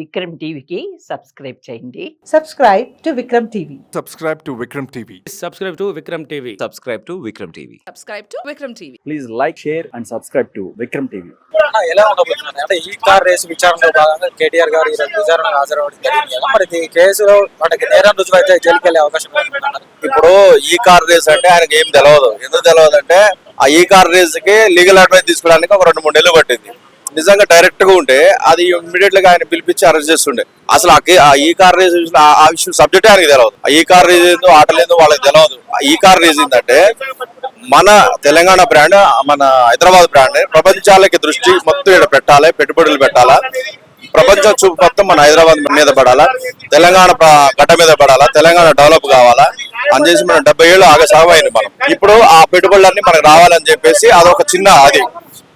విక్రమ్ టీవీకి సబ్స్క్రైబ్ చేయండి. Subscribe to Vikram TV. Subscribe to Vikram TV. Subscribe to Vikram TV. Subscribe to Vikram TV. Subscribe to Vikram TV. Please like share and subscribe to Vikram TV. ఎలా ఉండబోతుంది అంటే ఈ car race విచారణలో భాగంగా కేటీఆర్ గారు ఈరోజు విచారణకు హాజరవడం జరిగింది కదా, మరి ఈ కేసులో మనకి నేరం రుజువు అయితే జైలుకి వెళ్ళే అవకాశం ఉందన్నారు. ఇప్పుడు ఈ కార్ రేస్ అంటే ఆయనకి ఏం తెలియదు. ఎందుకు తెలియదు అంటే ఆ ఈ కార్ రేస్ కి లీగల్ అడ్వైస్ తీసుకోవడానికి ఒక 2-3 నెలలు పట్టింది. నిజంగా డైరెక్ట్ గా ఉంటే అది ఇమ్మీడియట్ గా ఆయన పిలిపించి అరెస్ట్ చేస్తుండే. అసలు ఆ ఈ కార్ రేస్ ఆ విషయం సబ్జెక్ట్ ఆయనకి తెలియదు. ఈ కార్ రేస్ ఏందో ఆటలేందో వాళ్ళకి తెలియదు. ఈ కార్ రేస్ ఏంటంటే మన తెలంగాణ బ్రాండ్, మన హైదరాబాద్ బ్రాండ్ ప్రపంచాలకి దృష్టి మొత్తం ఇక్కడ పెట్టాలి, పెట్టుబడులు పెట్టాలా, ప్రపంచం చూపు మొత్తం మన హైదరాబాద్ మీద పడాలా, తెలంగాణ గడ్డ మీద పడాలా, తెలంగాణ డెవలప్ కావాలా అని చేసి మనం 70 ఏళ్ళు ఆగసాగమైంది. మనం ఇప్పుడు ఆ పెట్టుబడులన్నీ మనకు రావాలని చెప్పేసి అదొక చిన్న అది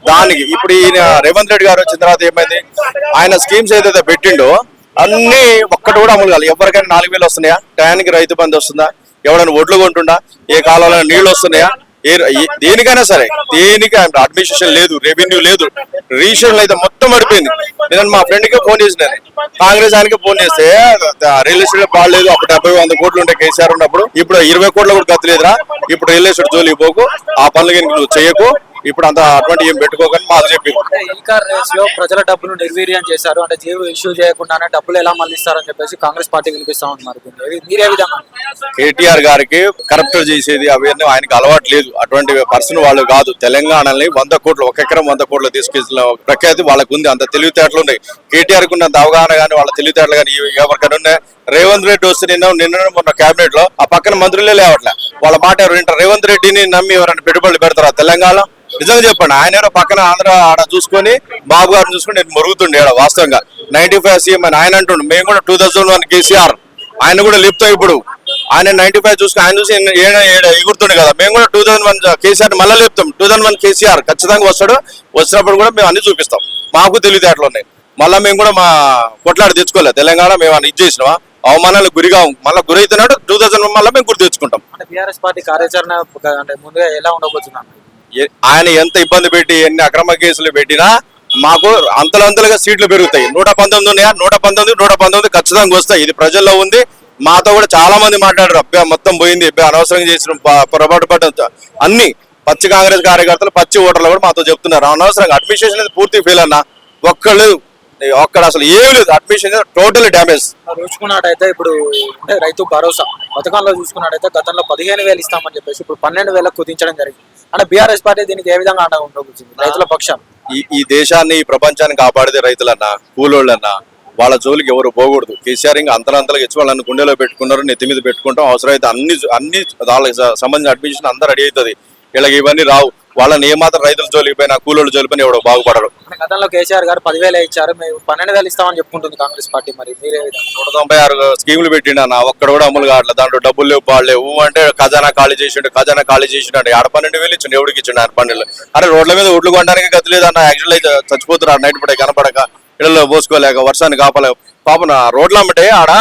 దానికి ఇప్పుడు ఈయన రేవంత్ రెడ్డి గారు వచ్చిన తర్వాత ఏమైంది, ఆయన స్కీమ్స్ ఏదైతే పెట్టిండో అన్ని ఒక్కటి కూడా అమలు కాదు. ఎవరికైనా 4000 వస్తున్నాయా, టయానికి రైతు బంధు వస్తుందా, ఎవరైనా ఒడ్లు కొంటుండా, ఏ కాలంలో నీళ్లు వస్తున్నాయా, దేనికైనా సరే దేనికి అడ్మినిస్ట్రేషన్ లేదు, రెవెన్యూ లేదు, రిజిస్ట్రేషన్ అయితే మొత్తం పడిపోయింది. నేను మా ఫ్రెండ్ కి ఫోన్ చేసిన, కాంగ్రెస్ ఆయనకి ఫోన్ చేస్తే రియల్ ఎస్టేట్ బాగాలేదు. అప్పుడు 70-100 కోట్లు ఉంటే కేసీఆర్ ఉన్నప్పుడు, ఇప్పుడు 20 కోట్ల కూడా గతిలేదురా. ఇప్పుడు రియల్ ఎస్టేట్ జోలికి పోకు, ఆ పనులు నువ్వు చేయకు, ఇప్పుడు అంత అటువంటి ఏం పెట్టుకోకని మాకు చెప్పింది. ఈ కార్ రేస్ లో ప్రజల డబ్బులు నిర్వీర్యం చేశారు అంటే జీవో ఇష్యూ చేయకుండానే డబ్బులు ఎలా మళ్ళిస్తారని చెప్పేసి కాంగ్రెస్ పార్టీ వినిపిస్తా ఉంది. మరి మీరే విధంగా కేటీఆర్ గారికి కరప్ట్ చేసేది అవన్నీ ఆయనకి అలవాటు లేదు. అటువంటి పర్సన్ వాళ్ళు కాదు. తెలంగాణని 100 కోట్లు, ఒక ఎకరం 100 కోట్లు తీసుకెళ్ళిన ప్రఖ్యాతి వాళ్ళకు ఉంది. అంత తెలివితేటలు ఉన్నాయి. కేటీఆర్ కు ఉన్నంత అవగాహన కానీ వాళ్ళ తెలివితేటలు కానీ ఎవరికైనా ఉన్నాయి. రేవంత్ రెడ్డి వస్తే నిన్న మొన్న కేబినెట్ లో ఆ పక్కన మంత్రులే లేవట్లే. వాళ్ళ మాట ఎవరు వింటారు? రేవంత్ రెడ్డిని నమ్మి ఎవరైనా పెట్టుబడులు పెడతారా తెలంగాణ? నిజంగా చెప్పండి. ఆయన ఎవరో పక్కన ఆంధ్ర ఆడ చూసుకొని బాబు గారిని చూసుకొని నేను మరుగుతుండే వాస్తవంగా 95 సీఎం అని ఆయన అంటుండే. మేము కూడా 2001 కేసీఆర్ ఆయన కూడా లేపుతాం. ఇప్పుడు ఆయన 95 చూసుకుని ఆయన చూసి ఎగురుతుండే కదా. మేము కూడా 2001 కేసీఆర్ మళ్ళీ లేపుతాం. 2001 కేసీఆర్ ఖచ్చితంగా వస్తాడు. వచ్చినప్పుడు కూడా మేము అన్ని చూపిస్తాం. మాకు తెలివితేటలు ఉన్నాయి. మళ్ళీ మేము కూడా మా కొట్లాడి తెచ్చుకోలేదు. తెలంగాణ మేము ఇది చేసినావా, అవమానాలకు గురిగా మళ్ళీ గురైతున్నాడు. 2001 మళ్ళీ మేము గుర్తు తెచ్చుకుంటాం. అంటే బీఆర్ఎస్ పార్టీ కార్యాచరణ అంటే ముందుగా ఎలా ఉండబోతున్నాను? ఆయన ఎంత ఇబ్బంది పెట్టి ఎన్ని అక్రమ కేసులు పెట్టినా మాకు అంతలంతలుగా సీట్లు పెరుగుతాయి. 119 ఉన్నాయా, 119 ఖచ్చితంగా వస్తాయి. ఇది ప్రజల్లో ఉంది. మాతో కూడా చాలా మంది మాట్లాడారు, అబ్బాయి మొత్తం పోయింది, అబ్బాయి అనవసరంగా చేసిన పొరపాటు పడ్డ అన్ని పచ్చి కాంగ్రెస్ కార్యకర్తలు, పచ్చి ఓటర్లు కూడా మాతో చెప్తున్నారు అనవసరంగా అడ్మినిస్ట్రేషన్ అనేది పూర్తి ఫెయిల్ అన్న. ఒక్కడ అసలు ఏమీ లేదు. Administration total damage. చూసుకున్నట్టయితే ఇప్పుడు అంటే రైతు భరోసా పథకంలో చూసుకున్నట్టయితే గతంలో 15,000 ఇస్తామని చెప్పేసి ఇప్పుడు 12,000 కుదించడం జరిగింది. అంటే బీఆర్ఎస్ పార్టీ దీనికి ఏ విధంగా అండగా ఉండబోతుంది రైతుల పక్షం? ఈ దేశాన్ని, ఈ ప్రపంచాన్ని కాపాడితే రైతులన్నా, కూలోళ్ళన్నా, వాళ్ళ జోలికి ఎవరు పోకూడదు. కేసీఆర్ ఇంకా అంతలంతలుగా ఇచ్చి వాళ్ళని గుండెలో పెట్టుకున్నారు, నెత్తి మీద పెట్టుకుంటాం. అవసరమైతే అన్ని వాళ్ళకి సంబంధించిన అడ్మిషన్ అందరూ రెడీ అవుతుంది. వీళ్ళకి ఇవన్నీ రావు. వాళ్ళని ఏమాత్రం రైతుల జోలికి పోయినా, కూలోళ్ళ జోలికి పోయినా ఎవడో బాగుపడరు. గతంలో కేసీఆర్ గారు 10,000 ఇచ్చారు, మేము 12,000 ఇస్తామని చెప్పుకుంటుంది కాంగ్రెస్ పార్టీ. మరి మీరే 196 స్కీములు పెట్టిండన్న, ఒక్కడ కూడా అమలు కావట్లేదు. దాంట్లో డబ్బులు లేవు, బాడలేవు అంటే ఖజానా ఖాళీ చేసిండు అంటే 12,000 ఇచ్చిండు. ఎవరికి ఇచ్చిండు ఆయన 12,000? అరే రోడ్ల మీద ఒడ్లు కొనడానికి గతి లేదన్న. యాక్చువల్ అయితే చచ్చిపోతున్నారు నైట్ పూట కనపడక, ఇళ్లలో పోసుకోలేక, వర్షాన్ని కాపలేక. పాపన రోడ్ల అమ్మటే ఆడ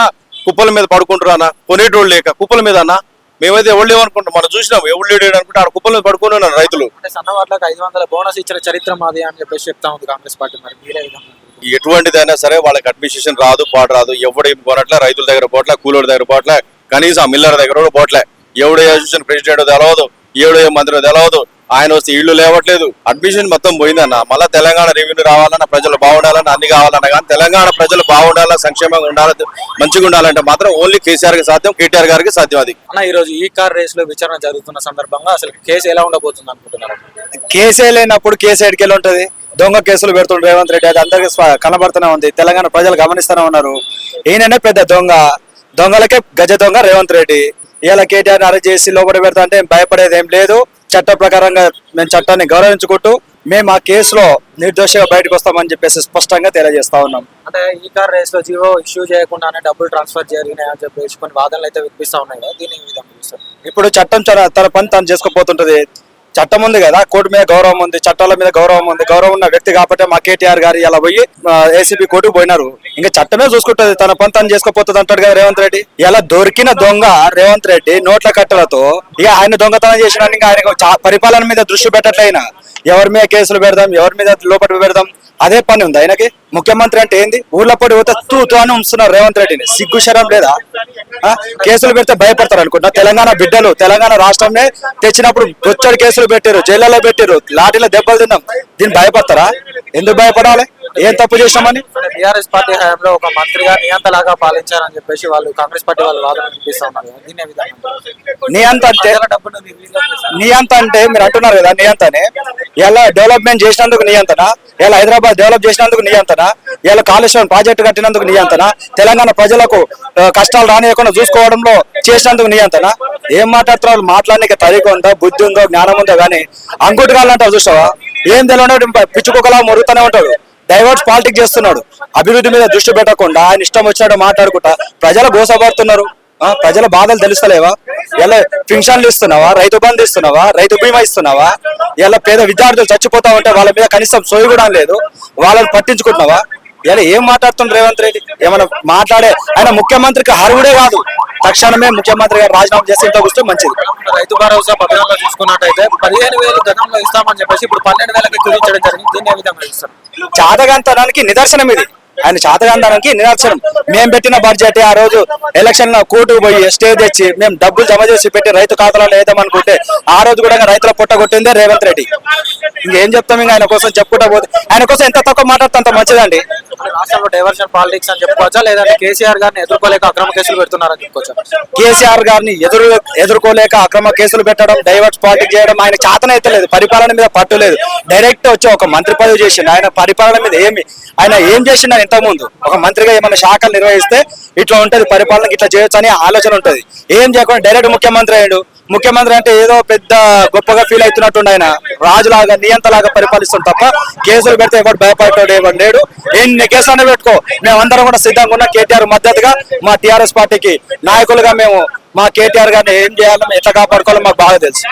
కుప్పల మీద పడుకుంటారు అన్న, కొనేటోళ్ళు లేక కుప్పల మీద అన్న. మేమైతే ఎవరు లేవనుకుంటాం, మనం చూసినాం ఎవరు లేడు అనుకుంటే ఆడ కుప్పల మీద పడుకుని ఉన్నారు రైతులు. సన్నవాట్లకు 500 బోనస్ ఇచ్చిన చరిత్ర మాది అని చెప్పేసి చెప్తా ఉంది కాంగ్రెస్ పార్టీ. మరి మీరే ఎటువంటిదైనా సరే వాళ్ళకి అడ్మినిస్ట్రేషన్ రాదు, పాటు రాదు. ఎవడు ఏం పోనట్లే, రైతుల దగ్గర పోట్లే, కూలోడి దగ్గర పోట్లే, కనీసం మిల్లర్ దగ్గర కూడా పోట్లే. ఎవడు అసోసియేషన్ ప్రెసిడెంట్ తెలవదు, ఎవడు ఏ మంత్రి తెలవదు. ఆయన వస్తే ఇళ్లు లేవట్లేదు. అడ్మిషన్ మొత్తం పోయిందన్న. మళ్ళీ తెలంగాణ రెవెన్యూ రావాలన్నా, ప్రజలు బాగుండాలన్నా, అన్ని కావాలన్నా, కానీ తెలంగాణ ప్రజలు బాగుండాలా, సంక్షేమంగా ఉండాలి, మంచిగా ఉండాలంటే మాత్రం ఓన్లీ కేసీఆర్ కి సాధ్యం, కేటీఆర్ గారికి సాధ్యం. అది అన్న ఈ రోజు ఈ కార్ రేస్ లో విచారణ జరుగుతున్న సందర్భంగా అసలు కేసు ఎలా ఉండబోతుంది అనుకుంటున్నారు? కేసే లేనప్పుడు కేసు ఎడికెళ్ళి ఉంటది. దొంగ కేసులు పెడుతుండ్రు రేవంత్ రెడ్డి. అది అందరికి కనబడుతూనే ఉంది. తెలంగాణ ప్రజలు గమనిస్తూనే ఉన్నారు. ఈయననే పెద్ద దొంగ. దొంగలకే గజ దొంగ రేవంత్ రెడ్డి. ఇలా కేటీఆర్ అరెస్ట్ చేసి లోపల పెడతా అంటే భయపడేది ఏం లేదు. చట్ట ప్రకారంగా మేము చట్టాన్ని గౌరవించుకుంటూ మేము ఆ కేసులో నిర్దోషిగా బయటకు వస్తామని చెప్పేసి స్పష్టంగా తెలియజేస్తా ఉన్నాం. అంటే ఈ కార్ రేస్ లో జీవో ఇష్యూ చేయకుండానే డబ్బులు ట్రాన్స్ఫర్ జరిగినాయని చెప్పేసి కొన్ని వాదనలు అయితే వినిపిస్తా ఉన్నాయి కదా, దీని విధంగా చూస్తారు? ఇప్పుడు చట్టం తన పని తను చేసుకోపోతుంటది. చట్టం ఉంది కదా, కోర్టు మీద గౌరవం ఉంది, చట్టాల మీద గౌరవం ఉంది. గౌరవం ఉన్న వ్యక్తి కాబట్టి మా కేటీఆర్ గారు ఇలా పోయి ఏసీబీ కోర్టుకు పోయినారు. ఇంకా చట్టమే చూసుకుంటది, తన పని తను చేసుకోపోతుంది అంటాడు కదా రేవంత్ రెడ్డి. ఇలా దొరికిన దొంగ రేవంత్ రెడ్డి నోట్ల కట్టలతో ఇక ఆయన దొంగతనం చేసిన ఆయన పరిపాలన మీద దృష్టి పెట్టట్లయినా ఎవరి మీద కేసులు పెడదాం, ఎవరి మీద లోపల పెడదాం, అదే పని ఉంది ఆయనకి. ముఖ్యమంత్రి అంటే ఏంది? ఊర్లో పడి పోతే తూ అని ఉంచుతున్నారు రేవంత్ రెడ్డిని. సిగ్గు శరం లేదా? కేసులు పెడితే భయపడతారు అనుకుంటా. తెలంగాణ బిడ్డలు తెలంగాణ రాష్ట్రంనే తెచ్చినప్పుడు బొచ్చడి కేసులు పెట్టారు, జైళ్ళలో పెట్టారు, లాఠీలో దెబ్బలు తిన్నాం. దీన్ని భయపడతారా? ఎందుకు భయపడాలి? ఏం తప్పు చేసామని? బీఆర్ఎస్ పార్టీ హయాంలో ఒక మంత్రిగా నియంతలాగా పాలించారని చెప్పేసి వాళ్ళు కాంగ్రెస్ పార్టీ వాళ్ళు వాదన వినిపిస్తా ఉన్నారు. దీని విధంగా నియంత అంటే డబ్బులు నిర్వీర్యం చేశారు. నియంత అంటే మీరు అంటున్నారు కదా, నియంతనే ఇలా డెవలప్మెంట్ చేసినందుకు నియంతన, ఇలా హైదరాబాద్ డెవలప్ చేసినందుకు నియంతన, ఇలా కాళేశ్వరం ప్రాజెక్టు కట్టినందుకు నియంతన, తెలంగాణ ప్రజలకు కష్టాలు రానియకుండా చూసుకోవడంలో చేసినందుకు నియంతన. ఏం మాట్లాడుతున్నారు? మాట్లాడడానికి తరీక ఉందో, బుద్ధి ఉందో, జ్ఞానం ఉందో కానీ అంగుటిగాలంటారు చూసావా? ఏం తెలియదు, పిచ్చుకోకలా మొరుగుతూనే ఉంటాడు. డైవర్స్ పాలిటిక్స్ చేస్తున్నాడు. అభివృద్ధి మీద దృష్టి పెట్టకుండా ఆయన ఇష్టం వచ్చినట్టు మాట్లాడుకుంటా ప్రజలు గోసపడుతున్నారు. ప్రజల బాధలు తెలుస్తలేవా? ఎలా పింఛన్లు ఇస్తున్నావా? రైతు బంధు ఇస్తున్నావా? రైతు బీమా ఇస్తున్నావా? ఇలా పేద విద్యార్థులు చచ్చిపోతా ఉంటే వాళ్ళ మీద కనీసం సోయి కూడా లేదు. వాళ్ళని పట్టించుకుంటున్నావా? ఇలా ఏం మాట్లాడుతున్నారు రేవంత్ రెడ్డి? ఏమైనా మాట్లాడే ఆయన ముఖ్యమంత్రికి అర్హుడే కాదు. తక్షణమే ముఖ్యమంత్రి గారు రాజీనామా చేసి ఇంట్లో కూర్చో మంచిది. రైతు భరోసా పథకంలో చూసుకున్నట్టయితే 15,000 గతంలో ఇస్తామని చెప్పేసి ఇప్పుడు 12,000కి కుదించడం జరిగింది. దీన్ని ఏ విధంగా ఇస్తారు? చాతగంతనానికి నిదర్శనం ఇది. ఆయన చాతగంతనానికి నిదర్శనం. మేము పెట్టిన బడ్జెట్ ఆ రోజు ఎలక్షన్ కోర్టుకు పోయి స్టే తెచ్చి మేము డబ్బులు జమ చేసి పెట్టి రైతు ఖాతాలో వేద్దామనుకుంటే ఆ రోజు కూడా రైతుల పొట్ట కొట్టిందే రేవంత్ రెడ్డి. ఇంకేం చెప్తాం? ఇంకా ఆయన కోసం చెప్పుకుంటా పోతే ఆయన కోసం ఎంత తక్కువ మాట్లాడితే అంత మంచిదండి. రాష్ట్రంలో డైవర్షన్ పాలిటిక్స్ అని చెప్పుకోవచ్చా, లేదంటే కేసీఆర్ గారిని ఎదుర్కోలేక అక్రమ కేసులు పెడుతున్నారని చెప్పుకోవచ్చా? కేసీఆర్ గారిని ఎదుర్కోలేక అక్రమ కేసులు పెట్టడం, డైవర్స్ పాలిటిక్స్ చేయడం ఆయన చేతనైతే లేదు. పరిపాలన మీద పట్టు లేదు. డైరెక్ట్ వచ్చి ఒక మంత్రి పదవి చేసిండు. ఆయన పరిపాలన మీద ఆయన ఏం చేసిండు? ఇంతకుముందు ఒక మంత్రిగా ఏమైనా శాఖలు నిర్వహిస్తే ఇట్లా ఉంటది పరిపాలనకి, ఇట్లా చేయొచ్చు అనే ఆలోచన ఉంటది. ఏం చేయకుండా డైరెక్ట్ ముఖ్యమంత్రి అయ్యాడు. ముఖ్యమంత్రి అంటే ఏదో పెద్ద గొప్పగా ఫీల్ అవుతున్నట్టుండి. ఆయన రాజులాగా నియంతలాగా పరిపాలిస్తుంది తప్ప కేసులు పెడితే ఎవరు భయపడతాడు ఎవరు లేడు. ఎన్ని కేసులు పెట్టుకో, మేమందరం కూడా సిద్ధంగా ఉన్న కేటీఆర్ మద్దతుగా మా టీఆర్ఎస్ పార్టీకి నాయకులుగా మేము మా కేటీఆర్ గారిని ఏం చేయాలో ఎట్లా కాపాడుకోవాలో మాకు బాగా తెలుసు.